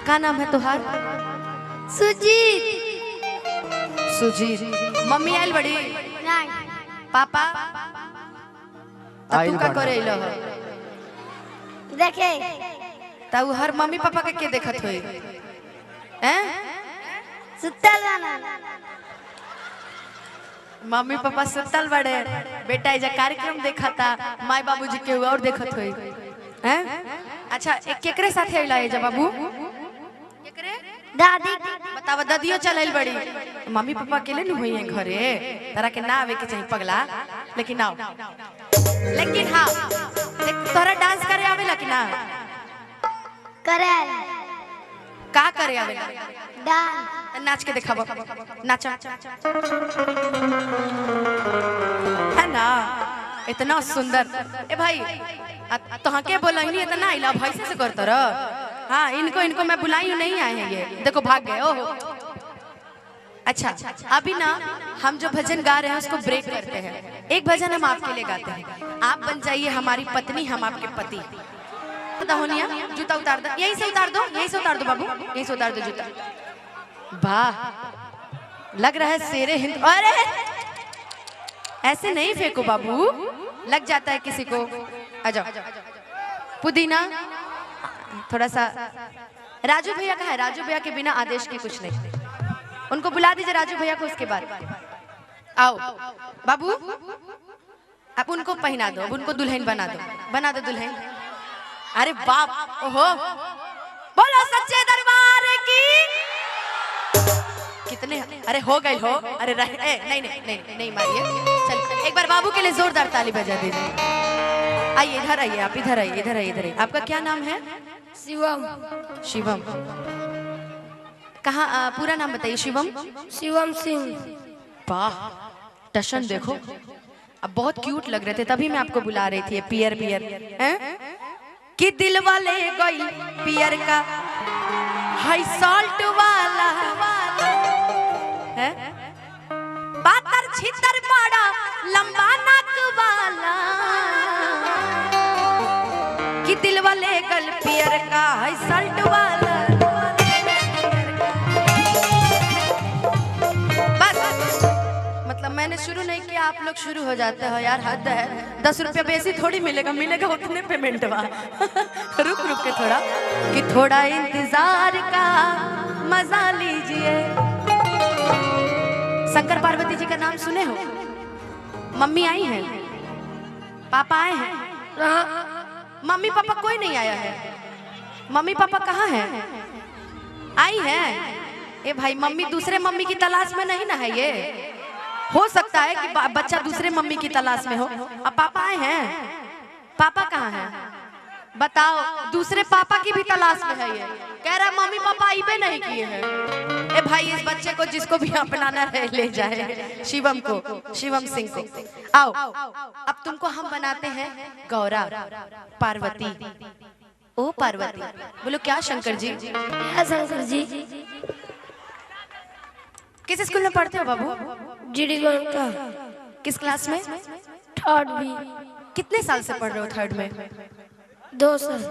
क्या नाम है तुहार? सुजीत। सुजीत। मम्मी आयल बड़ी? नहीं। पापा तू का करे लो? देखे ताऊ हर मम्मी पापा के देखत होई हैं? सुतल वाला मम्मी पापा सुतल बड़े, बेटा इजा कार्यक्रम देखा था, माई बाबूजी के और देखत होई हैं? अच्छा एक केकरे साथे आइला है जा बाबू? केकरे? दादी। बतावा दादियो चलैल बड़ी, मम्मी पापा अकेले नहीं हुई हैं घरे, तरा के ना आवे के चाहिए पगला, लेकिन आओ। लेकिन हाँ तोरा डांस करे आवेला कि ना? करे का करे आवेला? डांस। नाच के दिखाबो, नाचा है ना, इतना सुंदर। ए भाई तो के बोलनी इतना आइला भाई से करता रह। हाँ इनको मैं बुलाई नहीं आए हैं, ये देखो भाग गए। ओहो अच्छा अभी ना हम जो भजन गा रहे हैं उसको ब्रेक करते हैं। एक भजन हम आपके लिए गाते हैं, आप बन जाइए हमारी पत्नी, हम आपके पति। दहोनिया जूता उतार दो, यहीं से उतार दो, यहीं से उतार दो बाबू, यहीं से उतार दो जूता। वाह लग रहा है शेरे हिंद। अरे ऐसे नहीं फेंको बाबू, लग जाता है किसी को। आ जाओ पुदीना थोड़ा सा। राजू भैया का है, राजू भैया के बिना आदेश के कुछ नहीं, उनको बुला दीजिए राजू भैया को। उसके बाद आओ बाबू, अब उनको पहना दो, अब उनको दुल्हन बना दो, बना दो दुल्हन। अरे बाप ओहो, बोलो सच्चे दरबार की। कितने अरे हो गए हो। अरे नहीं नहीं नहीं नहीं मारिए, चल एक बार बाबू के लिए जोरदार ताली बजा दीजिए। आइए इधर आइए, आप इधर आइए, इधर आइए, इधर आइए। आपका क्या नाम है? शिवम। शिवम कहाँ? पूरा नाम बताइए। शिवम? शिवम सिंह। वाह टशन देखो, अब बहुत क्यूट लग रहे थे, तभी मैं आपको बुला रही थी। पियर पियर हैं कि दिल वाले गई पियर का हाई सॉल्ट वाला है, पातर छितर बड़ा लंबा नाक वाला, कि दिल वाले गल पियर का हाई सॉल्ट वाला। बस मतलब मैंने शुरू नहीं किया, आप लोग शुरू हो जाते हो यार, हद है। 10 रुपया बेसी थोड़ी मिलेगा, मिलेगा उतने पेमेंट वा। रुक रुक के थोड़ा, कि थोड़ा इंतजार का मजा लीजिए। शंकर पार्वती जी का नाम सुने हो? मम्मी आई हैं, पापा आए हैं? मम्मी पापा कोई नहीं आया है। मम्मी पापा कहाँ हैं? आई हैं? ए भाई मम्मी दूसरे मम्मी की तलाश में नहीं ना है ये, हो सकता है कि बच्चा दूसरे मम्मी की तलाश में हो। अब पापा आए हैं, पापा कहाँ हैं? बताओ, दूसरे पापा की भी तलाश में है ये, कह रहा मम्मी पापा आइबे नहीं किए हैं। ए भाई इस बच्चे को जिसको भी अपनाना है ले जाए, शिवम को, शिवम सिंह को। आओ अब तुमको हम बनाते हैं गौरा पार्वती। ओ पार्वती बोलो क्या शंकर जी? क्या शंकर जी? किस स्कूल में पढ़ते हो बाबू? जीडी का। किस क्लास में? 3rd B. कितने साल से पढ़ रहे हो 3rd में? 2 साल।